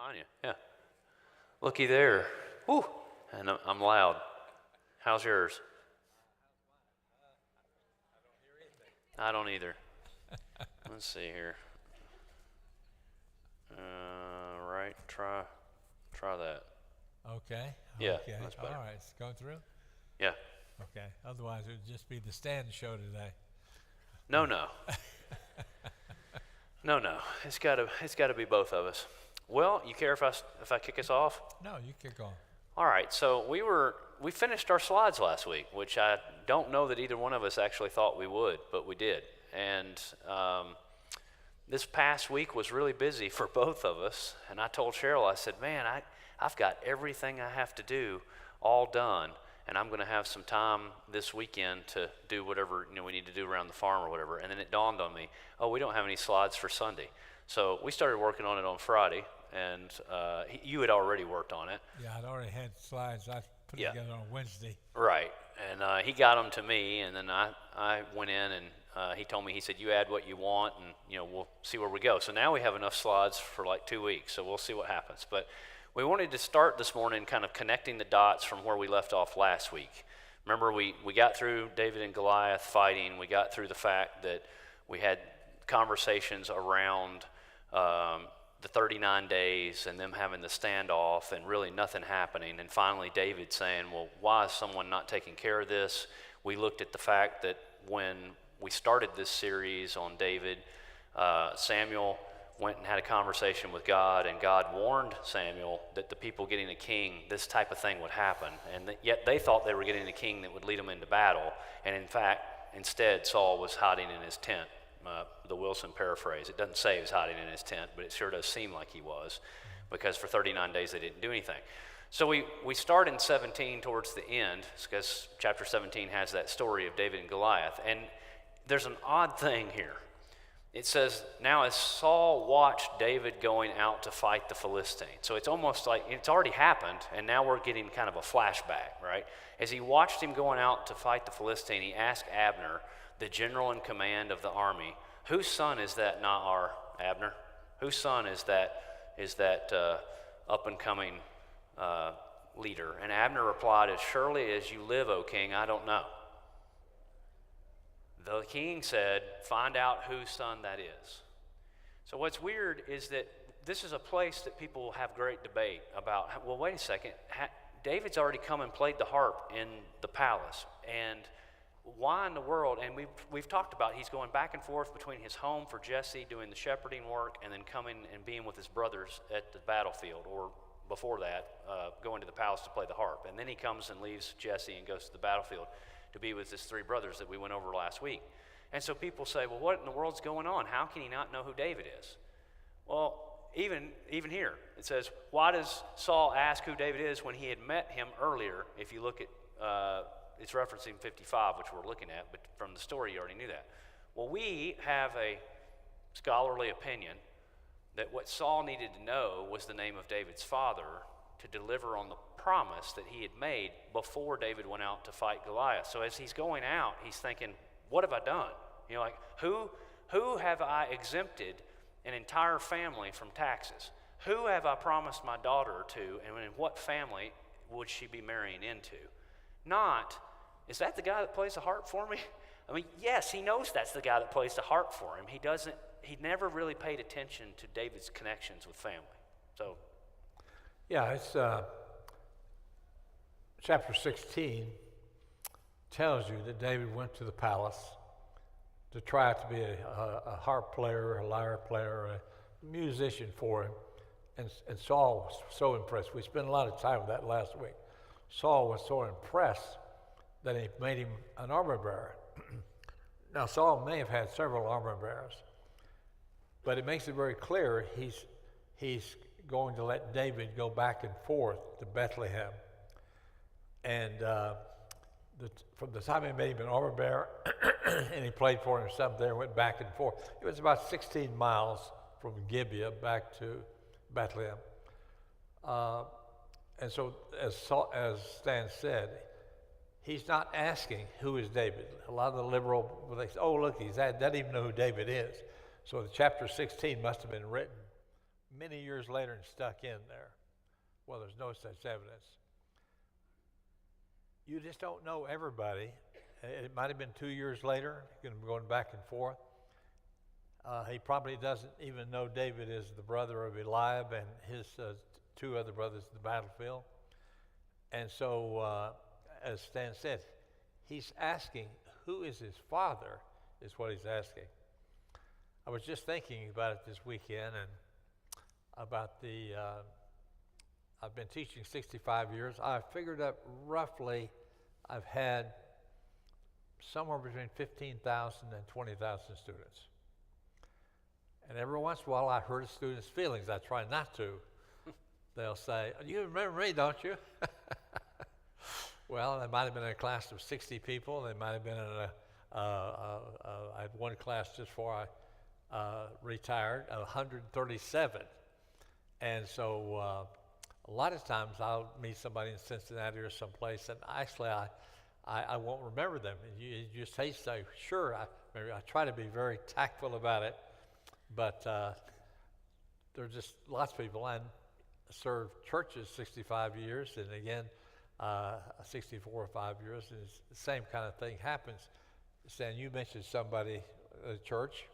On you. Yeah. Looky there. Woo. And I'm loud. How's yours? I don't either. Let's see here. Right. Try that. Okay. Yeah, Okay. that's better. All right. It's going through? Yeah. Okay. Otherwise, it would just be the stand show today. No. No. It's gotta be both of us. Well, you care if I kick us off? No, you kick on. All right. So we finished our slides last week, which I don't know that either one of us actually thought we would, but we did. And this past week was really busy for both of us. And I told Cheryl, I said, man, I've got everything I have to do all done. And I'm going to have some time this weekend to do whatever we need to do around the farm or whatever. And then it dawned on me, oh, we don't have any slides for Sunday. So we started working on it on Friday, and you had already worked on it. Yeah, I'd already had slides. I put it together on Wednesday. Right, and he got them to me, and then I went in, and he told me, he said, you add what you want, and we'll see where we go. So now we have enough slides for like 2 weeks, so we'll see what happens. But we wanted to start this morning kind of connecting the dots from where we left off last week. Remember, we got through David and Goliath fighting. We got through the fact that we had conversations around the 39 days and them having the standoff and really nothing happening. And finally, David saying, well, why is someone not taking care of this? We looked at the fact that when we started this series on David, Samuel went and had a conversation with God, and God warned Samuel that the people getting a king, this type of thing would happen. And yet they thought they were getting a king that would lead them into battle. And in fact, instead, Saul was hiding in his tent. The Wilson paraphrase. It doesn't say he was hiding in his tent, but it sure does seem like he was, because for 39 days they didn't do anything. So we start in 17 towards the end, because chapter 17 has that story of David and Goliath. And there's an odd thing here. It says, now as Saul watched David going out to fight the Philistine. So it's almost like it's already happened, and now we're getting kind of a flashback, right? As he watched him going out to fight the Philistine, he asked Abner, the general in command of the army, whose son is that Nahar, Abner? Whose son is that up-and-coming leader? And Abner replied, as surely as you live, O king, I don't know. The king said, find out whose son that is. So what's weird is that this is a place that people have great debate about, well, wait a second, David's already come and played the harp in the palace, and why in the world, and we've talked about he's going back and forth between his home for Jesse, doing the shepherding work, and then coming and being with his brothers at the battlefield, or before that, going to the palace to play the harp. And then he comes and leaves Jesse and goes to the battlefield to be with his three brothers that we went over last week. And so people say, well, what in the world's going on? How can he not know who David is? Well, even here, it says, why does Saul ask who David is when he had met him earlier? If you look at, it's referencing 55, which we're looking at, but from the story you already knew that. Well, we have a scholarly opinion that what Saul needed to know was the name of David's father to deliver on the promise that he had made before David went out to fight Goliath. So as he's going out, he's thinking, what have I done? Like, who have I exempted an entire family from taxes? Who have I promised my daughter to, and in what family would she be marrying into? Not, is that the guy that plays the harp for me? I mean, yes, he knows that's the guy that plays the harp for him. He never really paid attention to David's connections with family. So, yeah, it's chapter 16 tells you that David went to the palace to try to be a harp player, a lyre player, a musician for him. And Saul was so impressed. We spent a lot of time with that last week. Saul was so impressed that he made him an armor bearer. Now, Saul may have had several armor bearers, but it makes it very clear he's going to let David go back and forth to Bethlehem. And from the time he made him an armor bearer and he played for himself there and went back and forth, it was about 16 miles from Gibeah back to Bethlehem. And so, as Stan said, he's not asking who is David. A lot of the liberal, they say, oh, look, he doesn't even know who David is. So the chapter 16 must have been written many years later and stuck in there. Well, there's no such evidence. You just don't know everybody. It might have been 2 years later, going back and forth. He probably doesn't even know David is the brother of Eliab and his two other brothers in the battlefield. And so, as Stan said, he's asking, who is his father, is what he's asking. I was just thinking about it this weekend and about I've been teaching 65 years. I figured up roughly I've had somewhere between 15,000 and 20,000 students. And every once in a while I hurt a student's feelings. I try not to. They'll say, you remember me, don't you? Well, they might have been in a class of 60 people. They might have been in I had one class just before I retired, 137. And so a lot of times I'll meet somebody in Cincinnati or someplace, and actually I won't remember them. You just say, sure, I try to be very tactful about it, but there are just lots of people. I served churches 65 years, and again, 64 or 5 years, and it's the same kind of thing happens. Stan, you mentioned somebody at a church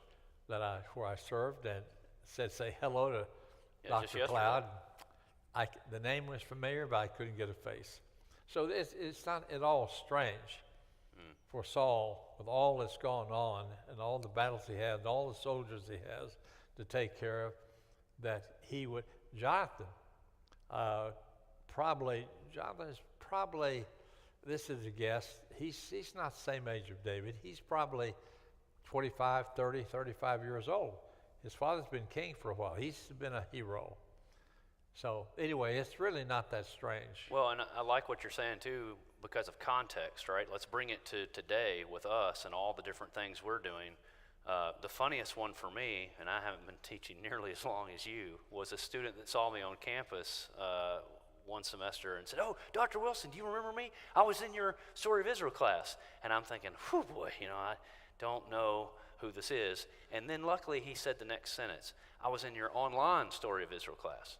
where I served and said, say hello to Dr. Cloud. The name was familiar, but I couldn't get a face. So it's not at all strange for Saul, with all that's gone on and all the battles he had and all the soldiers he has to take care of, that he would. Jonathan is probably, this is a guess, he's not the same age of David. He's probably 25, 30, 35 years old. His father's been king for a while. He's been a hero. So anyway, it's really not that strange. Well, and I like what you're saying too, because of context, right? Let's bring it to today with us and all the different things we're doing. The funniest one for me, and I haven't been teaching nearly as long as you, was a student that saw me on campus one semester and said, "Oh, Dr. Wilson, do you remember me? I was in your Story of Israel class." And I'm thinking, whew, boy, I don't know who this is. And then luckily he said the next sentence, "I was in your online Story of Israel class."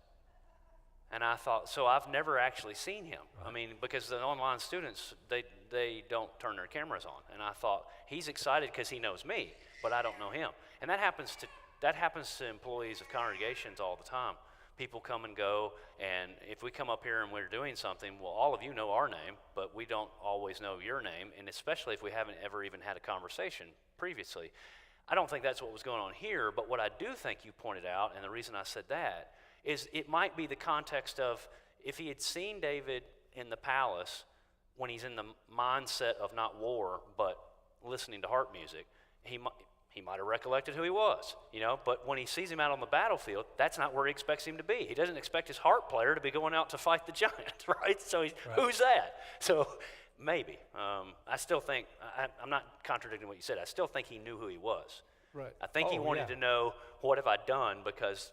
And I thought, so I've never actually seen him. Right. I mean, because the online students, they don't turn their cameras on. And I thought, he's excited because he knows me, but I don't know him. And that happens to employees of congregations all the time. People come and go, and if we come up here and we're doing something, well, all of you know our name, but we don't always know your name, and especially if we haven't ever even had a conversation previously. I don't think that's what was going on here, but what I do think you pointed out, and the reason I said that, is it might be the context of if he had seen David in the palace when he's in the mindset of not war, but listening to harp music, he might have recollected who he was, but when he sees him out on the battlefield, that's not where he expects him to be. He doesn't expect his harp player to be going out to fight the giant, right? So who's that? So maybe. I still think, I'm not contradicting what you said, I still think he knew who he was. Right. I think he wanted to know, what have I done, because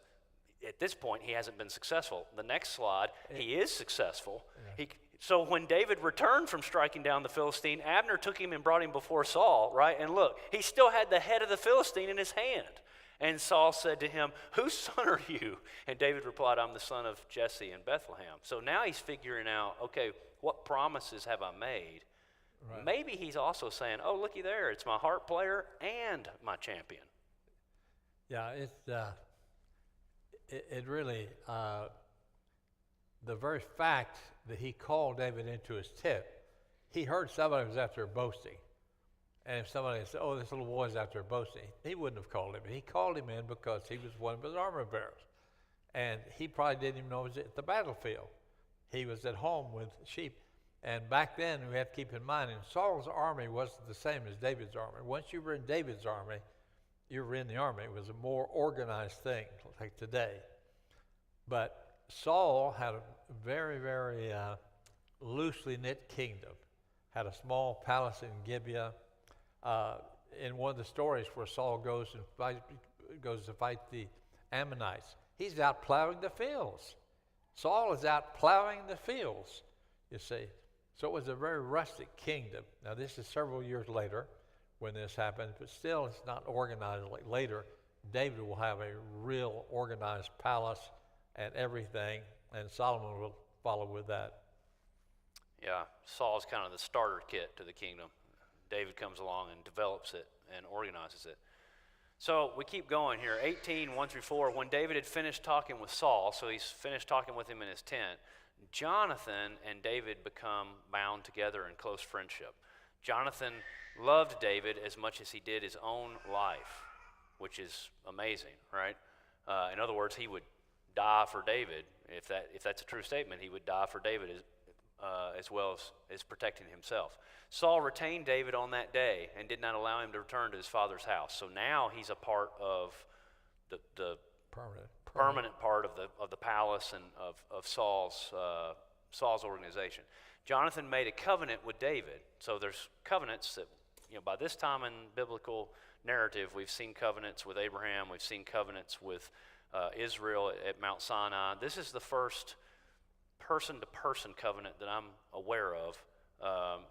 at this point, he hasn't been successful. The next slide, he is successful. Yeah. So when David returned from striking down the Philistine, Abner took him and brought him before Saul, right? And look, he still had the head of the Philistine in his hand. And Saul said to him, "Whose son are you?" And David replied, "I'm the son of Jesse in Bethlehem." So now he's figuring out, okay, what promises have I made? Right. Maybe he's also saying, oh, looky there, it's my harp player and my champion. Yeah, it really, the very fact that he called David into his tent, he heard somebody was out there boasting. And if somebody said, "Oh, this little boy's out there boasting," he wouldn't have called him. He called him in because he was one of his armor bearers. And he probably didn't even know he was at the battlefield. He was at home with sheep. And back then, we have to keep in mind, Saul's army wasn't the same as David's army. Once you were in David's army, you were in the army. It was a more organized thing, like today. But Saul had a very, very loosely knit kingdom. Had a small palace in Gibeah. In one of the stories where Saul goes to fight the Ammonites, he's out plowing the fields. Saul is out plowing the fields, you see. So it was a very rustic kingdom. Now this is several years later when this happened, but still it's not organized like later David will have a real organized palace and everything, and Solomon will follow with that. Yeah, Saul's kind of the starter kit to the kingdom. David comes along and develops it and organizes it. So we keep going here. 18, 1 through 4. When David had finished talking with Saul, so he's finished talking with him in his tent, Jonathan and David become bound together in close friendship. Jonathan loved David as much as he did his own life, which is amazing, right? In other words, he would die for David. If that's a true statement, he would die for David as well as protecting himself. Saul retained David on that day and did not allow him to return to his father's house. So now he's a part of the permanent part of the palace and of Saul's organization. Jonathan made a covenant with David. So there's covenants that, by this time in biblical narrative, we've seen covenants with Abraham, we've seen covenants with Israel at Mount Sinai. This is the first person-to-person covenant that I'm aware of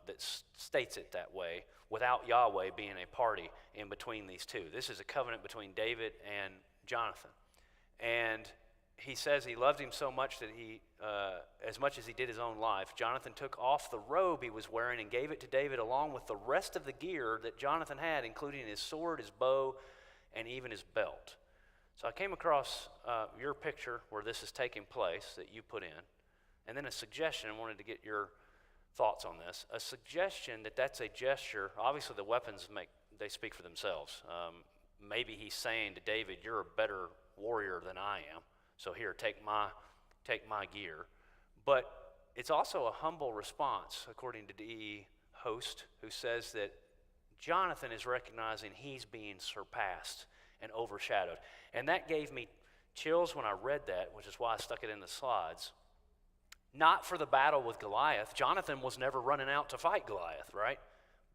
that states it that way, without Yahweh being a party in between these two. This is a covenant between David and Jonathan. And he says he loved him so much that he, as much as he did his own life, Jonathan took off the robe he was wearing and gave it to David along with the rest of the gear that Jonathan had, including his sword, his bow, and even his belt. So I came across your picture where this is taking place that you put in, and then a suggestion. I wanted to get your thoughts on this. A suggestion that's a gesture. Obviously, the weapons they speak for themselves. Maybe he's saying to David, "You're a better warrior than I am. So here, take my gear." But it's also a humble response, according to D.E. Host, who says that Jonathan is recognizing he's being surpassed and overshadowed. And that gave me chills when I read that, which is why I stuck it in the slides. Not for the battle with Goliath. Jonathan was never running out to fight Goliath, right?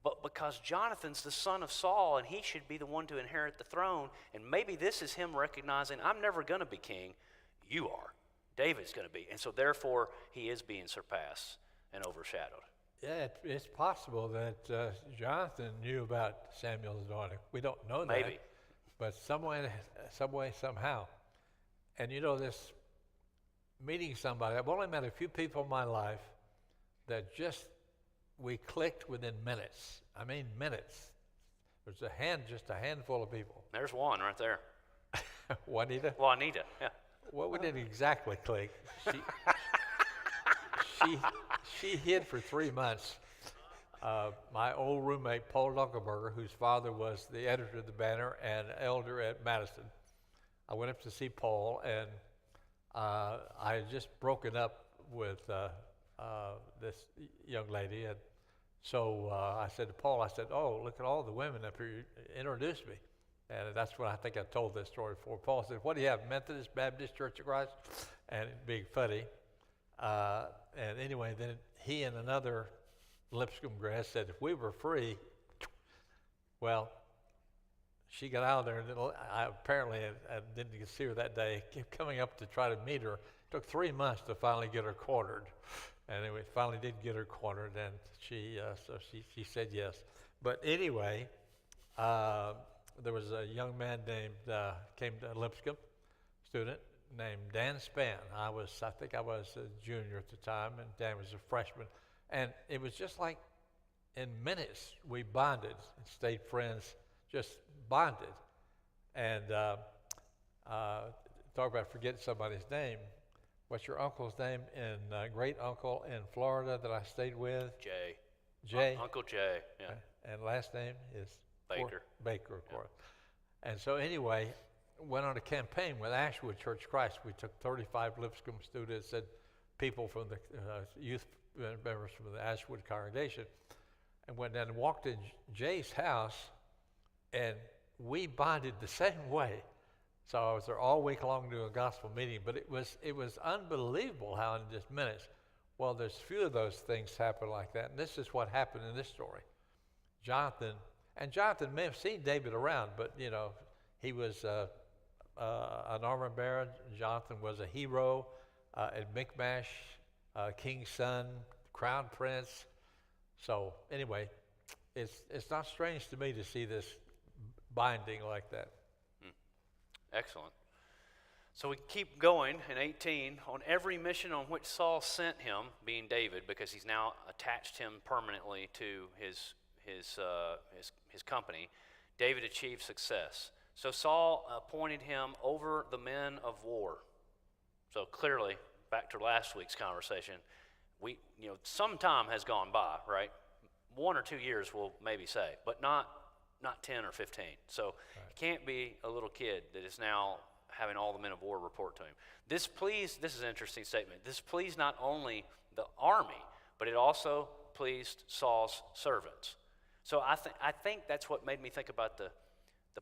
But because Jonathan's the son of Saul and he should be the one to inherit the throne, and maybe this is him recognizing, I'm never going to be king, you are. David's going to be. And so therefore, he is being surpassed and overshadowed. Yeah, it's possible that Jonathan knew about Samuel's anointing. We don't know that. Maybe. But some way, somehow. And this meeting somebody, I've only met a few people in my life that we clicked within minutes. I mean minutes. There's just a handful of people. There's one right there. Juanita? Juanita, yeah. Well, we didn't exactly click. She hid for 3 months. My old roommate, Paul Dunkelberger, whose father was the editor of the Banner and elder at Madison. I went up to see Paul, and I had just broken up with this young lady, and so I said to Paul, "Oh, look at all the women up here. Introduce me." And that's when I think I told this story before. Paul said, "What do you have, Methodist, Baptist, Church of Christ?" And being funny. And anyway, then he and another Lipscomb grad said, if we were free, well, she got out of there, and I didn't see her that day. Kept coming up to try to meet her. It took 3 months to finally get her cornered. And anyway, finally did get her cornered, and she said yes. But anyway, there was a young man came to Lipscomb, student named Dan Spann. I think I was a junior at the time, and Dan was a freshman. And it was just like in minutes we bonded and stayed friends, just bonded. And talk about forgetting somebody's name. What's your uncle's name great uncle in Florida that I stayed with? Jay. Uncle Jay, yeah. And last name is? Baker. Baker, of course. And so anyway, went on a campaign with Ashwood Church of Christ. We took 35 Lipscomb students and people from the youth members from the Ashwood congregation, and went down and walked in Jay's house, and we bonded the same way. So I was there all week long doing a gospel meeting, but it was unbelievable how in just minutes. Well, there's few of those things happen like that, and this is what happened in this story. Jonathan may have seen David around, but he was an armor bearer. Jonathan was a hero at Michmash, king's son, crown prince. So anyway, it's not strange to me to see this binding like that. Excellent. So we keep going in 18. On every mission on which Saul sent him, being David, because he's now attached him permanently to his company, David achieved success. So Saul appointed him over the men of war. So clearly, back to last week's conversation, some time has gone by, right? 1 or 2 years we'll maybe say, but not 10 or 15. So it can't be a little kid that is now having all the men of war report to him. This is an interesting statement. This pleased not only the army, but it also pleased Saul's servants. So I think that's what made me think about the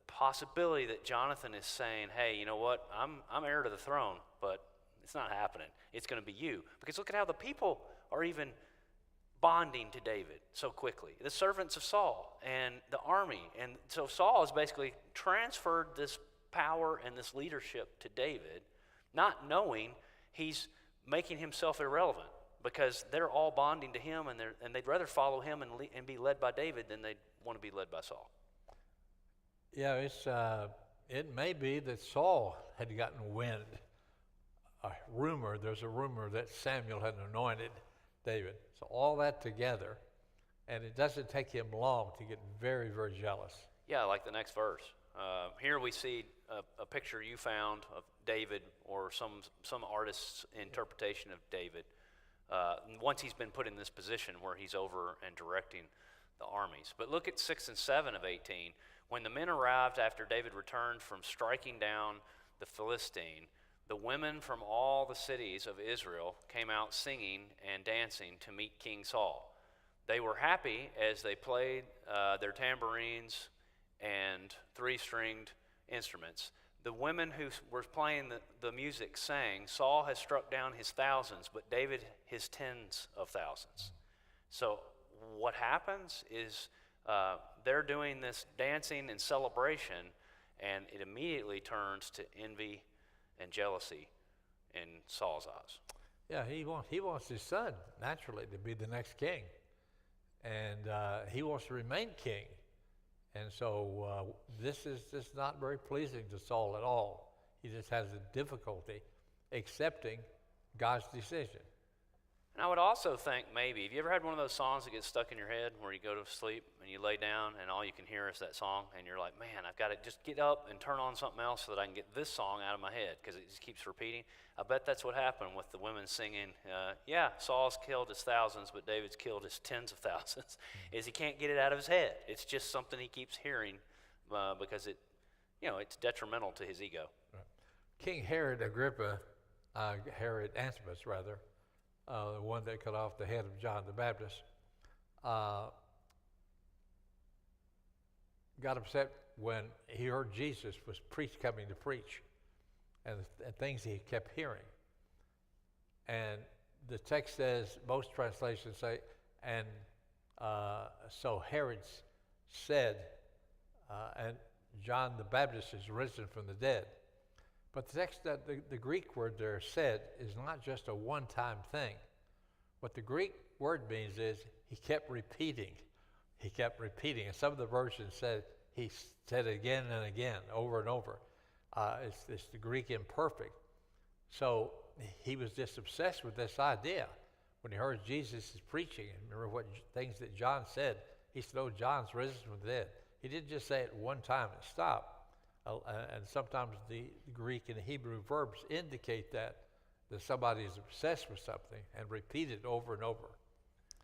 possibility that Jonathan is saying, hey, you know what, I'm heir to the throne, but it's not happening. It's going to be you. Because look at how the people are even bonding to David so quickly. The servants of Saul and the army. And so Saul has basically transferred this power and this leadership to David, not knowing he's making himself irrelevant, because they're all bonding to him, and they'd rather follow him and be led by David than they'd want to be led by Saul. Yeah, it may be that Saul had gotten wind. There's a rumor that Samuel had anointed David. So all that together, and it doesn't take him long to get very, very jealous. Yeah, like the next verse. Here we see a picture you found of David, or some artist's interpretation of David, once he's been put in this position where he's over and directing the armies. But look at 6 and 7 of 18. When the men arrived after David returned from striking down the Philistine, the women from all the cities of Israel came out singing and dancing to meet King Saul. They were happy as they played their tambourines and 3-stringed instruments. The women who were playing the music sang, Saul has struck down his thousands, but David his tens of thousands. So what happens is they're doing this dancing and celebration, and it immediately turns to envy and jealousy in Saul's eyes. Yeah, he wants his son, naturally, to be the next king. And he wants to remain king. And so this is just not very pleasing to Saul at all. He just has a difficulty accepting God's decision. And I would also think maybe, have you ever had one of those songs that gets stuck in your head where you go to sleep and you lay down and all you can hear is that song, and you're like, man, I've got to just get up and turn on something else so that I can get this song out of my head because it just keeps repeating. I bet that's what happened with the women singing, Saul's killed his thousands, but David's killed his tens of thousands, is he can't get it out of his head. It's just something he keeps hearing because it's detrimental to his ego. Right. King Herod Antipas, rather, the one that cut off the head of John the Baptist, got upset when he heard Jesus was coming to preach, and things he kept hearing. And the text says, most translations say, and so Herod said, and John the Baptist is risen from the dead. But the text, the Greek word there, said, is not just a one-time thing. What the Greek word means is he kept repeating. He kept repeating. And some of the versions said he said it again and again, over and over. It's the Greek imperfect. So he was just obsessed with this idea. When he heard Jesus is preaching, and remember what things that John said, he said, oh, John's risen from the dead. He didn't just say it one time and stop. And sometimes the Greek and Hebrew verbs indicate that somebody is obsessed with something and repeat it over and over.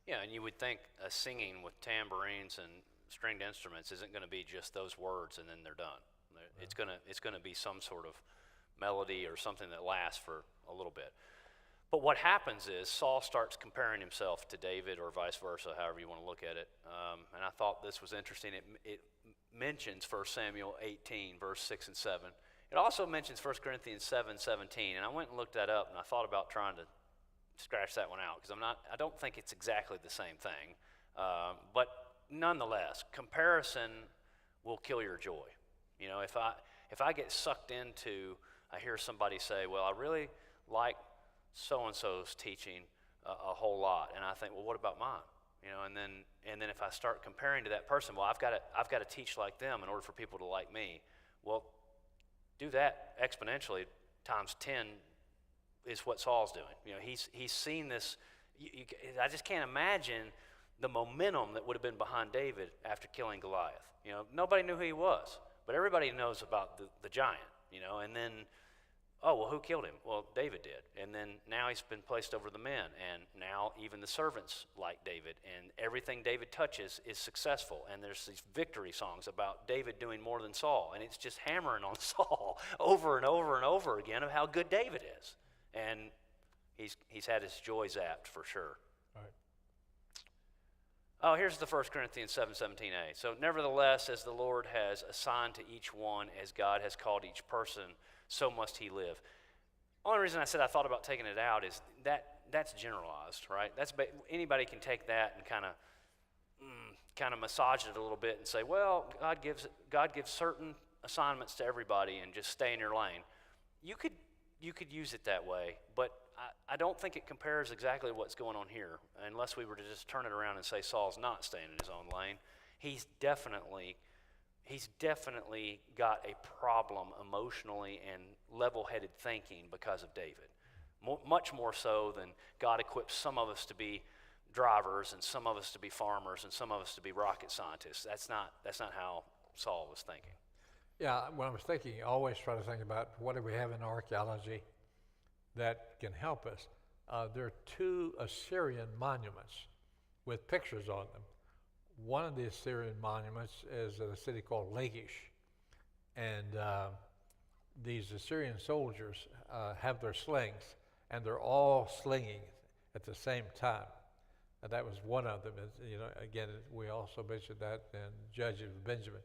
Yeah, and you would think a singing with tambourines and stringed instruments isn't going to be just those words and then they're done. Yeah. It's going to be some sort of melody or something that lasts for a little bit. But what happens is Saul starts comparing himself to David, or vice versa, however you want to look at it. And I thought this was interesting. It mentions 1 Samuel 18, verse 6 and 7. It also mentions 1 Corinthians 7:17, and I went and looked that up, and I thought about trying to scratch that one out because I don't think it's exactly the same thing. But nonetheless, comparison will kill your joy. You know, if I get sucked into, I hear somebody say, well, I really like so-and-so's teaching a whole lot, and I think, well, what about mine? You know, and then if I start comparing to that person, well, I've got to teach like them in order for people to like me. Well, do that exponentially times 10 is what Saul's doing. You know, he's seen this. I just can't imagine the momentum that would have been behind David after killing Goliath. You know, nobody knew who he was, but everybody knows about the giant, you know, and then, oh, well, who killed him? Well, David did. And then now he's been placed over the men, and now even the servants like David, and everything David touches is successful. And there's these victory songs about David doing more than Saul, and it's just hammering on Saul over and over and over again of how good David is. And he's had his joy zapped for sure. Right. Oh, here's the 1 Corinthians 7:17a. So nevertheless, as the Lord has assigned to each one, as God has called each person, so must he live. Only reason I said I thought about taking it out is that's generalized, right? Anybody can take that and kind of massage it a little bit and say, well, God gives certain assignments to everybody and just stay in your lane. You could use it that way, but I don't think it compares exactly what's going on here, unless we were to just turn it around and say Saul's not staying in his own lane. He's definitely got a problem emotionally and level-headed thinking because of David. Much more so than God equips some of us to be drivers and some of us to be farmers and some of us to be rocket scientists. That's not how Saul was thinking. Yeah, when I was thinking, I always try to think about what do we have in archaeology that can help us. There are 2 Assyrian monuments with pictures on them. One of the Assyrian monuments is at a city called Lachish, and these Assyrian soldiers have their slings, and they're all slinging at the same time. And that was one of them. You know, again, we also mentioned that in Judges of Benjamin.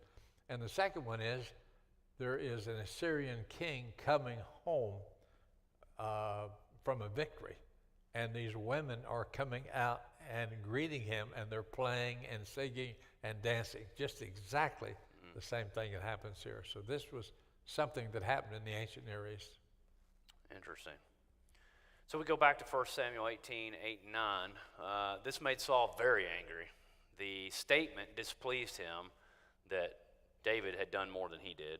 And the second one is there is an Assyrian king coming home from a victory, and these women are coming out and greeting him, and they're playing and singing and dancing, just exactly the same thing that happens here. So this was something that happened in the ancient Near East. Interesting. So we go back to 1 Samuel 18, 8 and 9. This made Saul very angry. The statement displeased him that David had done more than he did.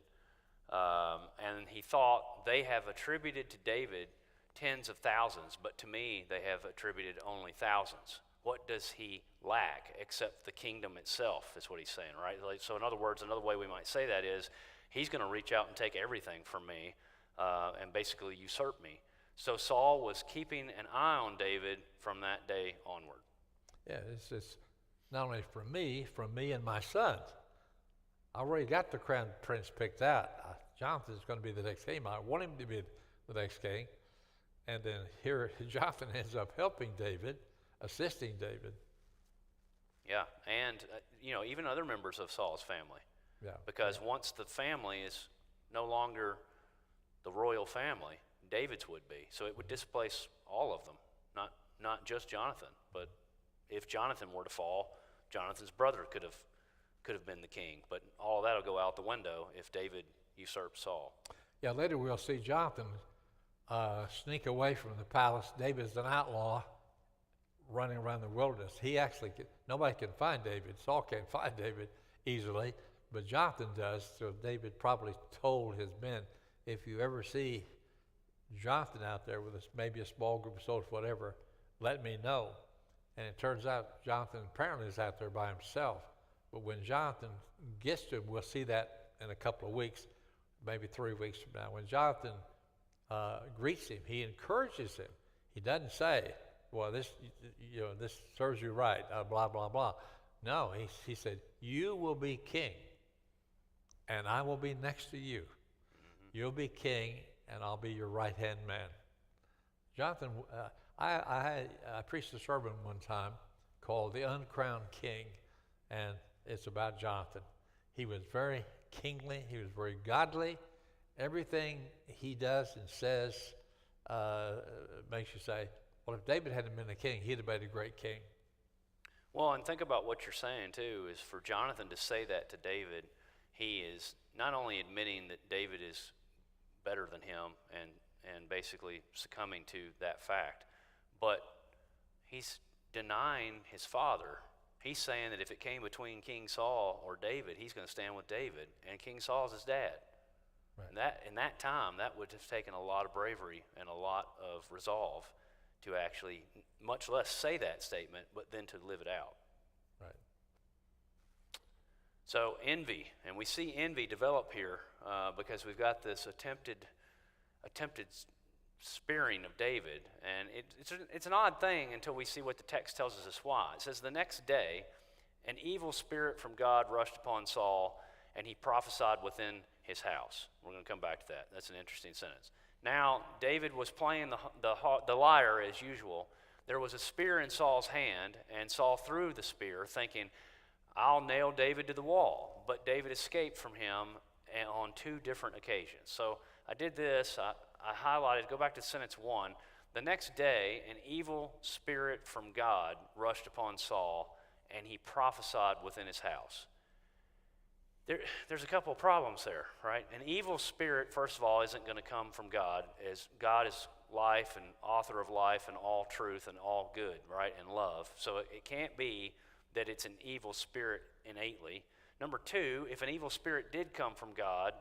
And he thought, they have attributed to David tens of thousands, but to me they have attributed only thousands. What does he lack except the kingdom itself, is what he's saying, right? So in other words, another way we might say that is, he's going to reach out and take everything from me and basically usurp me. So Saul was keeping an eye on David from that day onward. Yeah, it's not only from me and my sons. I already got the crown prince picked out. Jonathan's going to be the next king. I want him to be the next king. And then here Jonathan ends up helping David, assisting David. Yeah, and even other members of Saul's family. Yeah. Because once the family is no longer the royal family, David's would be. So it would displace all of them, not just Jonathan. But if Jonathan were to fall, Jonathan's brother could have been the king. But all of that will go out the window if David usurps Saul. Yeah, later we'll see Jonathan sneak away from the palace. David's an outlaw running around the wilderness. Nobody can find David. Saul can't find David easily, but Jonathan does. So David probably told his men, if you ever see Jonathan out there with maybe a small group of soldiers, whatever, let me know. And it turns out Jonathan apparently is out there by himself. But when Jonathan gets to him, we'll see that in a couple of weeks, maybe 3 weeks from now. When Jonathan greets him, he encourages him. He doesn't say, well, this serves you right, blah, blah, blah. No, he said, you will be king, and I will be next to you. You'll be king, and I'll be your right-hand man. Jonathan, I preached a sermon one time called The Uncrowned King, and it's about Jonathan. He was very kingly. He was very godly. Everything he does and says makes you say, well, if David hadn't been a king, he'd have been a great king. Well, and think about what you're saying, too, is for Jonathan to say that to David, he is not only admitting that David is better than him and basically succumbing to that fact, but he's denying his father. He's saying that if it came between King Saul or David, he's going to stand with David, and King Saul's his dad. Right. And that in that time, that would have taken a lot of bravery and a lot of resolve to actually, much less say that statement, but then to live it out. Right. So envy, and we see envy develop here because we've got this attempted spearing of David, and it's an odd thing until we see what the text tells us why. It says, the next day, an evil spirit from God rushed upon Saul, and he prophesied within his house. We're going to come back to that. That's an interesting sentence. Now, David was playing the lyre as usual. There was a spear in Saul's hand, and Saul threw the spear, thinking, I'll nail David to the wall. But David escaped from him on 2 different occasions. So I did this. I highlighted, go back to sentence 1. The next day, an evil spirit from God rushed upon Saul, and he prophesied within his house. There's a couple of problems there, right? An evil spirit, first of all, isn't going to come from God, as God is life and author of life and all truth and all good, right, and love. So it can't be that it's an evil spirit innately. Number 2, if an evil spirit did come from God,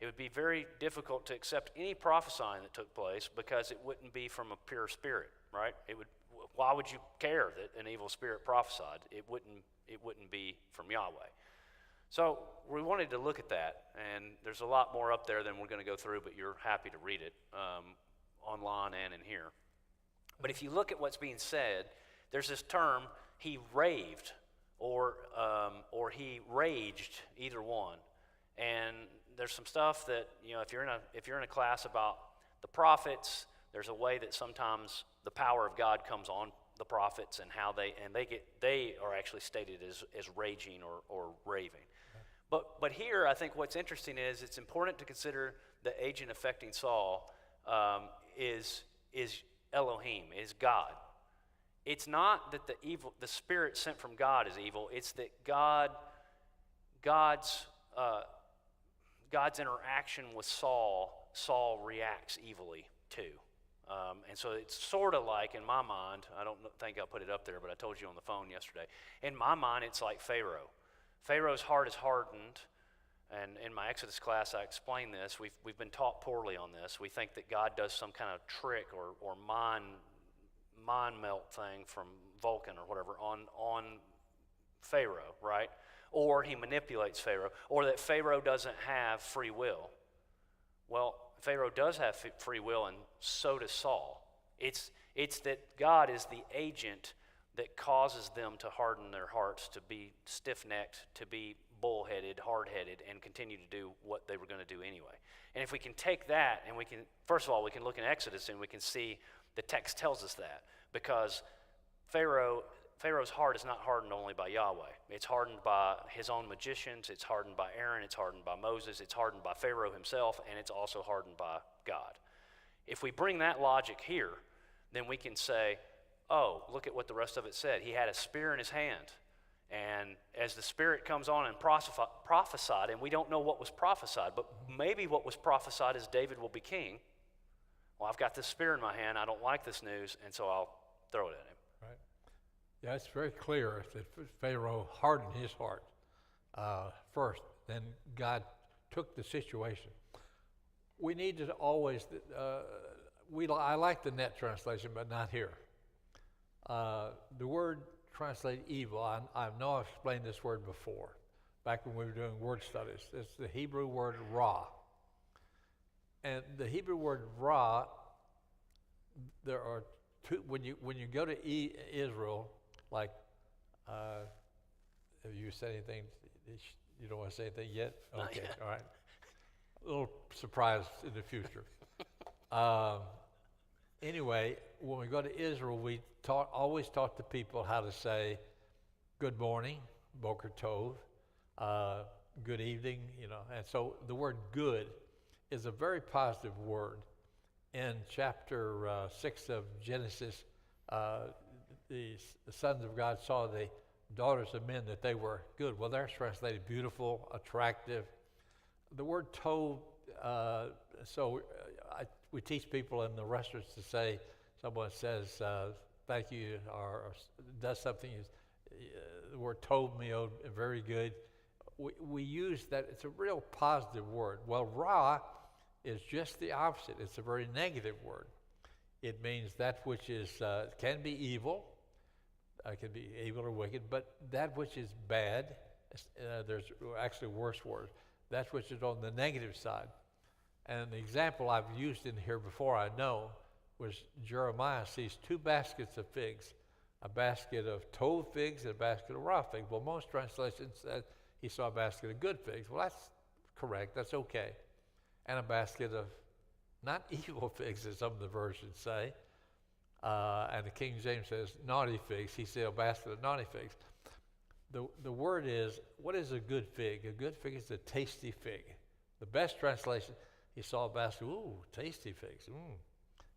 it would be very difficult to accept any prophesying that took place because it wouldn't be from a pure spirit, right? Why would you care that an evil spirit prophesied? It wouldn't be from Yahweh. So we wanted to look at that, and there's a lot more up there than we're going to go through, but you're happy to read it online and in here. But if you look at what's being said, there's this term, he raved, or he raged, either one. And there's some stuff that, if you're in a class about the prophets, there's a way that sometimes the power of God comes on the prophets and how they are actually stated as raging or raving. But here, I think what's interesting is it's important to consider the agent affecting Saul is Elohim, is God. It's not that the spirit sent from God is evil. It's that God's interaction with Saul reacts evilly too. And so it's sort of like, in my mind, I don't think I put it up there, but I told you on the phone yesterday. In my mind, it's like Pharaoh. Pharaoh's heart is hardened, and in my Exodus class I explained this. We've been taught poorly on this. We think that God does some kind of trick or mind melt thing from Vulcan or whatever on Pharaoh, right? Or he manipulates Pharaoh, or that Pharaoh doesn't have free will. Well, Pharaoh does have free will, and so does Saul. It's that God is the agent that causes them to harden their hearts, to be stiff-necked, to be bullheaded, hard-headed, and continue to do what they were going to do anyway. And if we can take that, and we can look in Exodus, and we can see the text tells us that, because Pharaoh's heart is not hardened only by Yahweh. It's hardened by his own magicians, it's hardened by Aaron, it's hardened by Moses, it's hardened by Pharaoh himself, and it's also hardened by God. If we bring that logic here, then we can say, oh, look at what the rest of it said. He had a spear in his hand, and as the Spirit comes on and prophesied, and we don't know what was prophesied, but maybe what was prophesied is David will be king. Well, I've got this spear in my hand, I don't like this news, and so I'll throw it at him. Right. Yeah, it's very clear that Pharaoh hardened his heart first, then God took the situation. We need to always, I like the net translation, but not here. The word translated evil, I know I've explained this word before, back when we were doing word studies. It's the Hebrew word ra. And the Hebrew word ra, there are two, when you go to Israel, like, have you said anything? You don't want to say anything yet? Okay, all right. A little surprise in the future. Anyway, when we go to Israel, we always taught the people how to say good morning, boker tov, good evening, and so the word good is a very positive word. In chapter 6 of Genesis, the sons of God saw the daughters of men that they were good. Well, there's translated beautiful, attractive. The word tov, we teach people in the restaurants to say, someone says thank you or does something, the word tov meod, very good. We use that, it's a real positive word. Well, ra is just the opposite. It's a very negative word. It means that which is can be evil, can be evil or wicked, but that which is bad. There's actually worse words. That which is on the negative side. And the example I've used in here before, I know, was Jeremiah sees two baskets of figs, a basket of told figs and a basket of raw figs. Well, most translations said he saw a basket of good figs. Well, that's correct. That's okay. And a basket of not evil figs, as some of the versions say. And the King James says naughty figs. He said a basket of naughty figs. The word is, what is a good fig? A good fig is a tasty fig. The best translation, he saw a basket, ooh, tasty figs.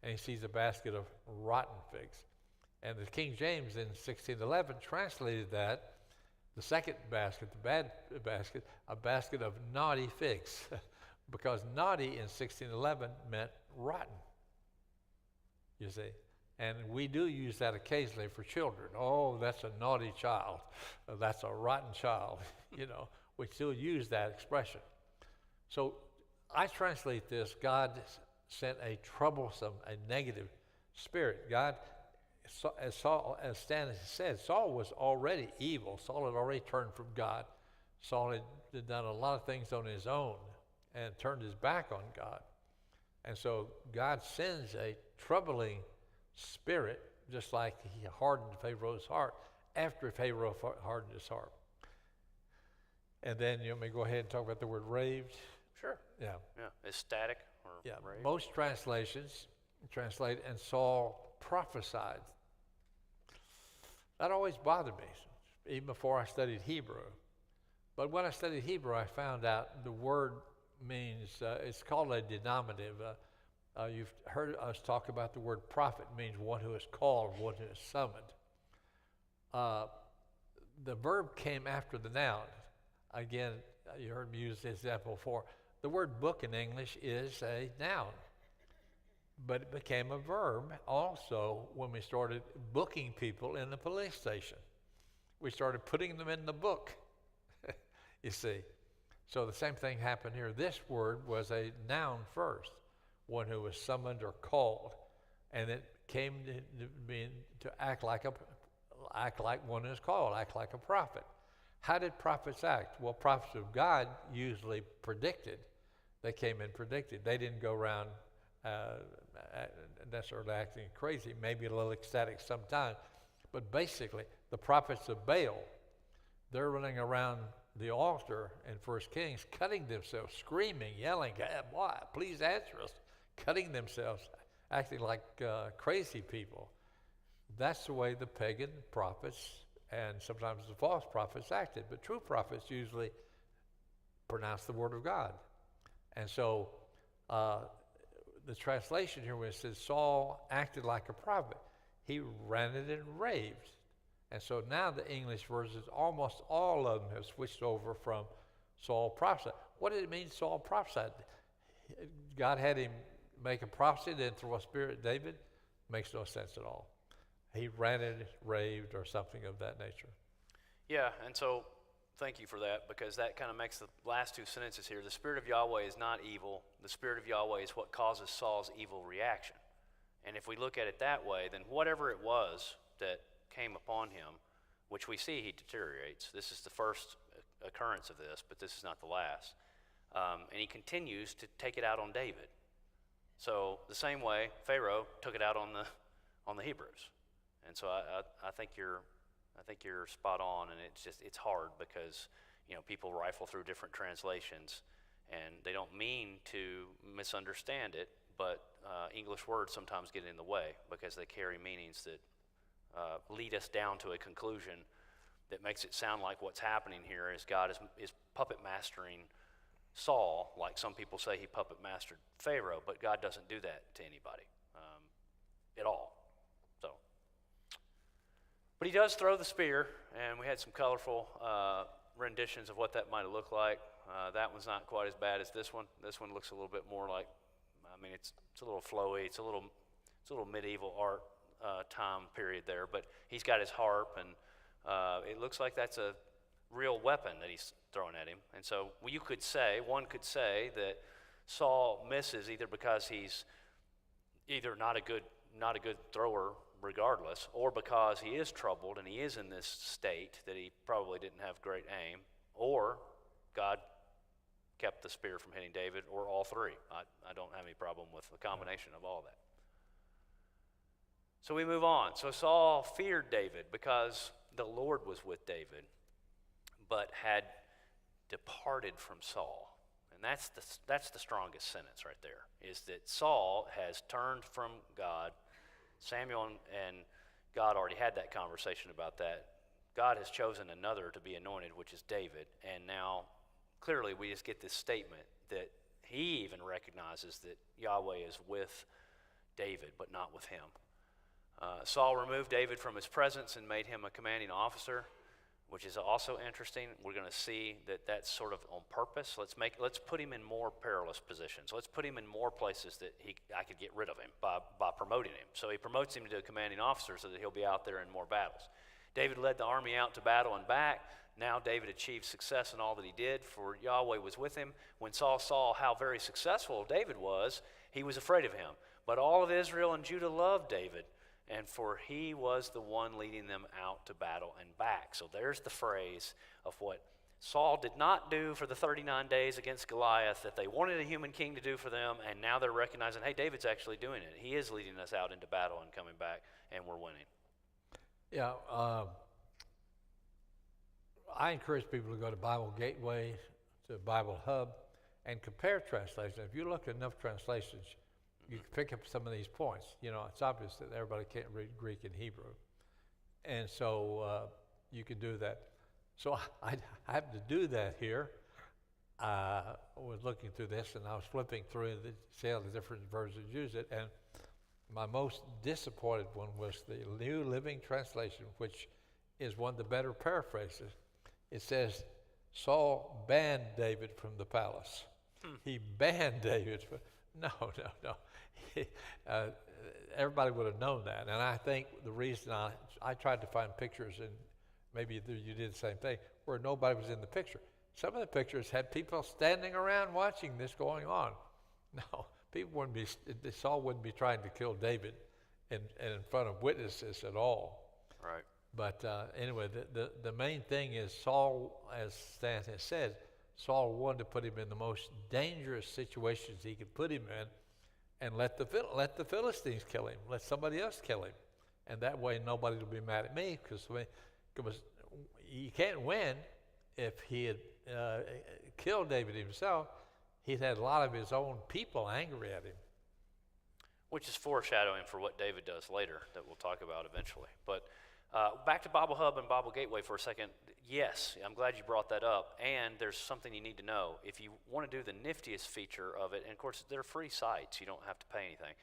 And he sees a basket of rotten figs. And the King James in 1611 translated that, the second basket, the bad basket, a basket of naughty figs. Because naughty in 1611 meant rotten, you see. And we do use that occasionally for children. Oh, that's a naughty child. That's a rotten child. You know, we still use that expression. So I translate this, God sent a troublesome, a negative spirit. God, as Stan said, Saul was already evil. Saul had already turned from God. Saul had done a lot of things on his own and turned his back on God. And so God sends a troubling spirit, just like he hardened Pharaoh's heart after Pharaoh hardened his heart. And then you want me to go ahead and talk about the word raved? Sure. Yeah. Yeah. Ecstatic or Yeah. raved? Most translations translate, and Saul prophesied. That always bothered me, even before I studied Hebrew. But when I studied Hebrew, I found out the word means, it's called a denominative. You've heard us talk about the word prophet, means one who is called, one who is summoned. The verb came after the noun. Again, you heard me use this example before. The word book in English is a noun, but it became a verb also when we started booking people in the police station. We started putting them in the book, you see. So the same thing happened here. This word was a noun first, one who was summoned or called, and it came to act like one who is called, act like a prophet. How did prophets act? Well, prophets of God usually predicted. They came and predicted. They didn't go around necessarily acting crazy, maybe a little ecstatic sometimes, but basically the prophets of Baal, they're running around the altar in 1 Kings, cutting themselves, screaming, yelling, boy, please answer us, cutting themselves, acting like crazy people. That's the way the pagan prophets and sometimes the false prophets acted, but true prophets usually pronounce the word of God. And so the translation here where it says Saul acted like a prophet, he ranted and raved. And so now the English versions, almost all of them have switched over from Saul prophesied. What did it mean Saul prophesied? God had him make a prophecy, then throw a spirit at David? Makes no sense at all. He ranted, raved, or something of that nature. Yeah, and so thank you for that, because that kind of makes the last two sentences here. The Spirit of Yahweh is not evil. The Spirit of Yahweh is what causes Saul's evil reaction. And if we look at it that way, then whatever it was that came upon him, which we see he deteriorates. This is the first occurrence of this, but this is not the last. And he continues to take it out on David. So the same way Pharaoh took it out on the Hebrews. And so I think you're spot on, and it's hard because people rifle through different translations, and they don't mean to misunderstand it, but English words sometimes get in the way because they carry meanings that lead us down to a conclusion that makes it sound like what's happening here is God is puppet mastering Saul, like some people say he puppet mastered Pharaoh, but God doesn't do that to anybody at all. So, but he does throw the spear, and we had some colorful renditions of what that might have looked like. That one's not quite as bad as this one. This one looks a little bit more like, it's a little flowy. It's a little medieval art time period there. But he's got his harp, and it looks like that's a real weapon that he's throwing at him. And so one could say that Saul misses either because he's either not a good thrower regardless, or because he is troubled and he is in this state that he probably didn't have great aim, or God kept the spear from hitting David, or all three. I don't have any problem with the combination of all that. So we move on. So Saul feared David because the Lord was with David, but had departed from Saul. And that's the strongest sentence right there, is that Saul has turned from God. Samuel and God already had that conversation about that. God has chosen another to be anointed, which is David. And now, clearly, we just get this statement that he even recognizes that Yahweh is with David, but not with him. Saul removed David from his presence and made him a commanding officer, which is also interesting. We're going to see that that's sort of on purpose. Let's put him in more perilous positions. Let's put him in more places that I could get rid of him by promoting him. So he promotes him to a commanding officer so that he'll be out there in more battles. David led the army out to battle and back. Now David achieved success in all that he did, for Yahweh was with him. When Saul saw how very successful David was, he was afraid of him. But all of Israel and Judah loved David, and for he was the one leading them out to battle and back. So there's the phrase of what Saul did not do for the 39 days against Goliath that they wanted a human king to do for them, and now they're recognizing, hey, David's actually doing it. He is leading us out into battle and coming back, and we're winning. Yeah, I encourage people to go to Bible Gateway, to Bible Hub, and compare translations. If you look at enough translations, you can pick up some of these points. You know, it's obvious that everybody can't read Greek and Hebrew. And so you can do that. So I happened to do that here. I was looking through this, and I was flipping through to see how the different versions use it. And my most disappointed one was the New Living Translation, which is one of the better paraphrases. It says, Saul banned David from the palace. He banned David. No. Everybody would have known that. And I think the reason I tried to find pictures, and maybe you did the same thing, where nobody was in the picture. Some of the pictures had people standing around watching this going on. No, Saul wouldn't be trying to kill David in front of witnesses at all. Right. But anyway, the main thing is Saul, as Stan has said, Saul wanted to put him in the most dangerous situations he could put him in, and let the Philistines kill him, let somebody else kill him, and that way nobody will be mad at me, because you can't win. If he had killed David himself, he'd had a lot of his own people angry at him. Which is foreshadowing for what David does later that we'll talk about eventually. But back to Bible Hub and Bible Gateway for a second. Yes, I'm glad you brought that up. And there's something you need to know. If you want to do the niftiest feature of it, and of course they're free sites, you don't have to pay anything.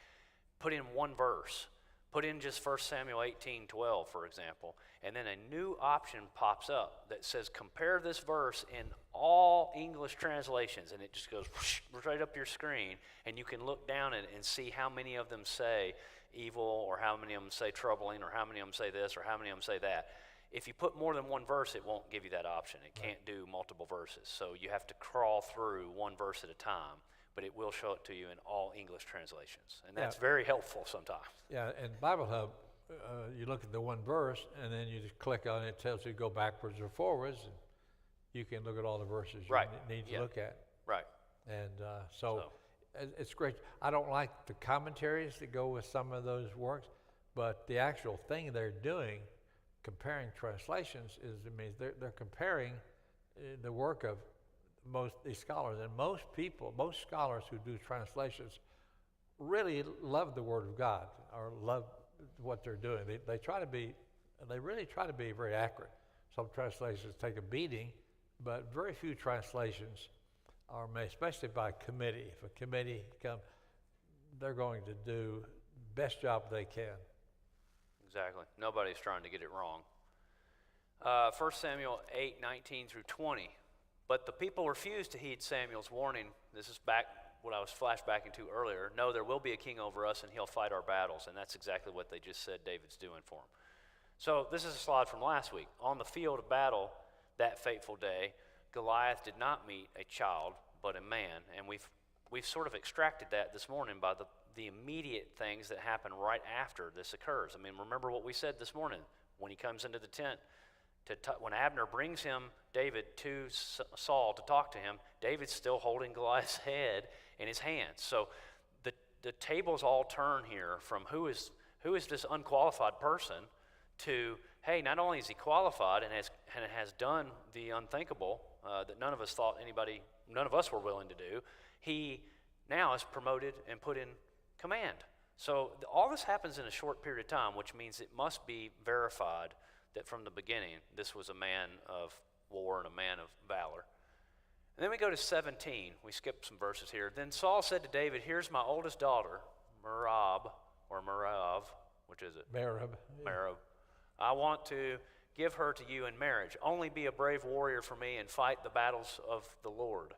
Put in one verse. Put in just 1 Samuel 18:12, for example, and then a new option pops up that says compare this verse in all English translations, and it just goes whoosh, right up your screen, and you can look down and see how many of them say evil, or how many of them say troubling, or how many of them say this, or how many of them say that. If you put more than one verse, it won't give you that option. It can't do multiple verses, so you have to crawl through one verse at a time. But it will show it to you in all English translations. And that's very helpful sometimes. Yeah, and Bible Hub, you look at the one verse, and then you just click on it. It tells you to go backwards or forwards, and you can look at all the verses you need to look at. Right. And so it's great. I don't like the commentaries that go with some of those works, but the actual thing they're doing, comparing translations, they're comparing the work of these scholars, and most scholars who do translations really love the Word of God, or love what they're doing. They really try to be very accurate. Some translations take a beating, but very few translations are made, especially by committee. If a committee comes, they're going to do the best job they can. Exactly. Nobody's trying to get it wrong. 1 Samuel 8:19 through 20. But the people refused to heed Samuel's warning. This is back what I was flashbacking to earlier. No, there will be a king over us, and he'll fight our battles. And that's exactly what they just said David's doing for them. So this is a slide from last week. On the field of battle that fateful day, Goliath did not meet a child, but a man. And we've we've sort of extracted that this morning by the immediate things that happen right after this occurs. I mean, remember what we said this morning when he comes into the tent. When Abner brings him, David, to Saul to talk to him, David's still holding Goliath's head in his hands. So the tables all turn here from who is this unqualified person to, hey, not only is he qualified and has done the unthinkable that none of us were willing to do, he now is promoted and put in command. So all this happens in a short period of time, which means it must be verified that from the beginning this was a man of war and a man of valor. And then we go to 17. We skip some verses here. Then Saul said to David, here's my oldest daughter, Merab, which is it? Merab. Merab. I want to give her to you in marriage. Only be a brave warrior for me and fight the battles of the Lord.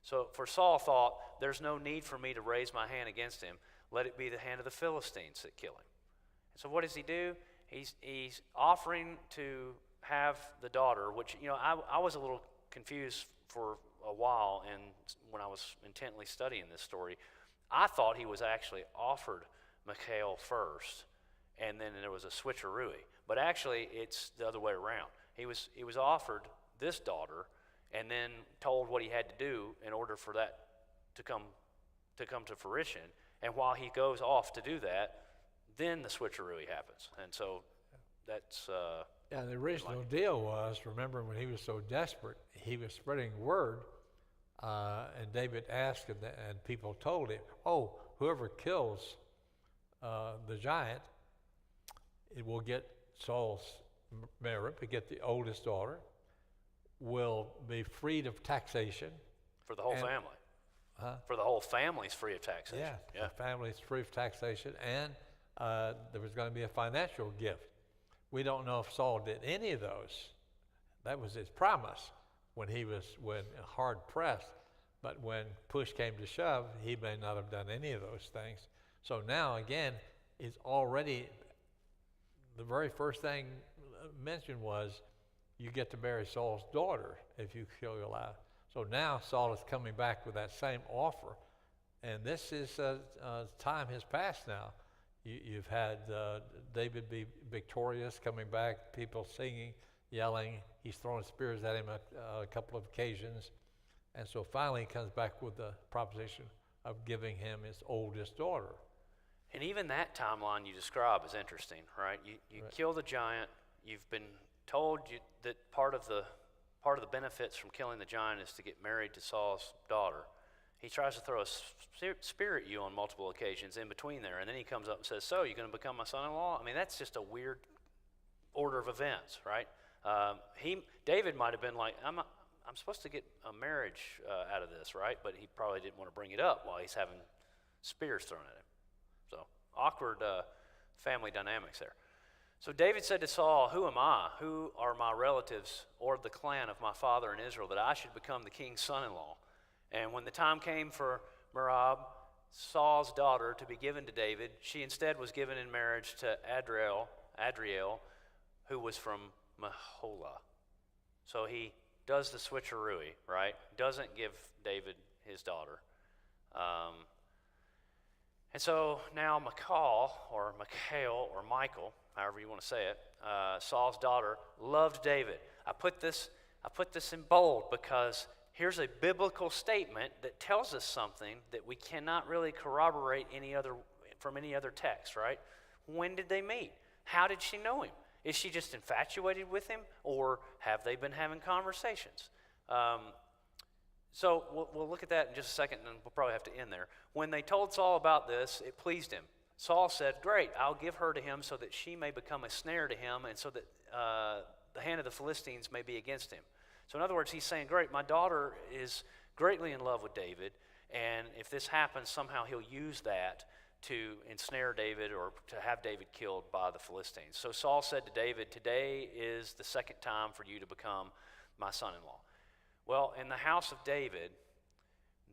So for Saul thought, there's no need for me to raise my hand against him. Let it be the hand of the Philistines that kill him. And so what does he do? He's offering to have the daughter, which, I was a little confused for a while, and when I was intently studying this story, I thought he was actually offered Michal first, and then there was a switcheroo. But actually, it's the other way around. He was offered this daughter, and then told what he had to do in order for that to come to fruition. And while he goes off to do that, then the switcheroo happens. And so that's Yeah, the original deal was, remember when he was so desperate, he was spreading word, and David asked, and people told him, oh, whoever kills the giant, it will get Saul's Merab, to get the oldest daughter, will be freed of taxation. For the whole family. For the whole family's free of taxation. Yeah, the family's free of taxation, and there was going to be a financial gift. We don't know if Saul did any of those. That was his promise when hard pressed. But when push came to shove, he may not have done any of those things. So now, again, it's already, the very first thing mentioned was, you get to marry Saul's daughter if you kill Goliath. So now Saul is coming back with that same offer. And this is, time has passed now. You've had David be victorious, coming back, people singing, yelling. He's throwing spears at him a couple of occasions. And so finally he comes back with the proposition of giving him his oldest daughter. And even that timeline you describe is interesting, right? You Right. kill the giant. You've been told that part of the benefits from killing the giant is to get married to Saul's daughter. He tries to throw a spear at you on multiple occasions in between there, and then he comes up and says, so you're going to become my son-in-law? I mean, that's just a weird order of events, right? David might have been like, I'm supposed to get a marriage out of this, right? But he probably didn't want to bring it up while he's having spears thrown at him. So awkward family dynamics there. So David said to Saul, who am I? Who are my relatives or the clan of my father in Israel that I should become the king's son-in-law? And when the time came for Merab, Saul's daughter, to be given to David, she instead was given in marriage to Adriel, who was from Meholah. So he does the switcheroo, right? Doesn't give David his daughter. And so now Michal, or Michael, however you want to say it, Saul's daughter, loved David. I put this in bold because here's a biblical statement that tells us something that we cannot really corroborate from any other text, right? When did they meet? How did she know him? Is she just infatuated with him, or have they been having conversations? So we'll look at that in just a second, and we'll probably have to end there. When they told Saul about this, it pleased him. Saul said, great, I'll give her to him so that she may become a snare to him, and so that the hand of the Philistines may be against him. So in other words, he's saying, great, my daughter is greatly in love with David, and if this happens, somehow he'll use that to ensnare David or to have David killed by the Philistines. So Saul said to David, today is the second time for you to become my son-in-law. Well, in the house of David,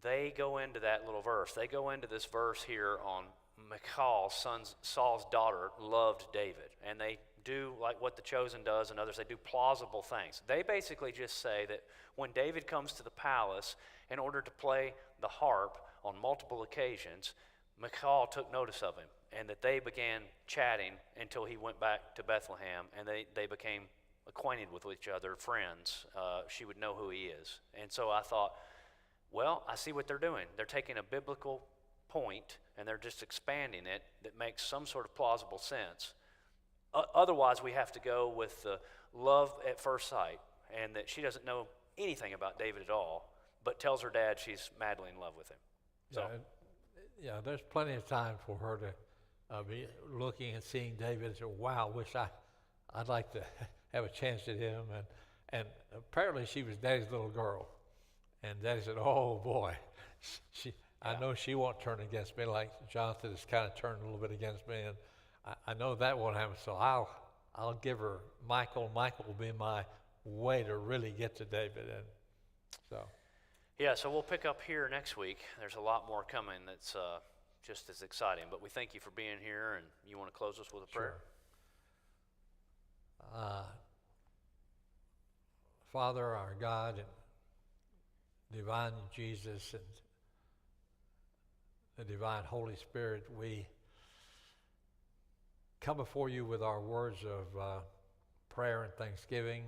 they go into that little verse. They go into this verse here on Michal, Saul's daughter, loved David. And they do like what the Chosen does and others. They do plausible things. They basically just say that when David comes to the palace in order to play the harp on multiple occasions, Michal took notice of him, and that they began chatting until he went back to Bethlehem, and they became acquainted with each other, friends. She would know who he is. And so I thought, well, I see what they're doing. They're taking a biblical point, and they're just expanding it that makes some sort of plausible sense. Otherwise, we have to go with the love at first sight, and that she doesn't know anything about David at all, but tells her dad she's madly in love with him. So, yeah, there's plenty of time for her to be looking and seeing David and say, wow, I'd like to have a chance at him. And apparently she was Daddy's little girl. And Daddy said, oh boy, I know she won't turn against me like Jonathan has kind of turned a little bit against me. And I know that won't happen, so I'll give her Michael. Michael will be my way to really get to David. And so. Yeah, so we'll pick up here next week. There's a lot more coming that's just as exciting. But we thank you for being here, and you want to close us with a prayer? Sure. Father, our God, and divine Jesus, and the divine Holy Spirit, we come before you with our words of prayer and thanksgiving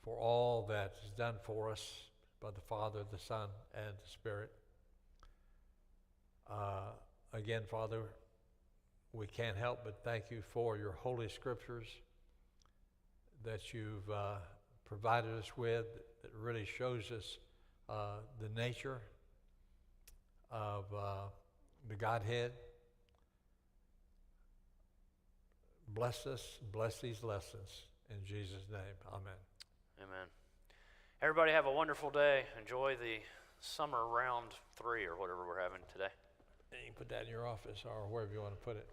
for all that is done for us by the Father, the Son, and the Spirit. Again, Father, we can't help but thank you for your holy scriptures that you've provided us with, that really shows us the nature of the Godhead. Bless us, bless these lessons. In Jesus' name, amen. Amen. Everybody have a wonderful day. Enjoy the summer round 3 or whatever we're having today. And you can put that in your office or wherever you want to put it.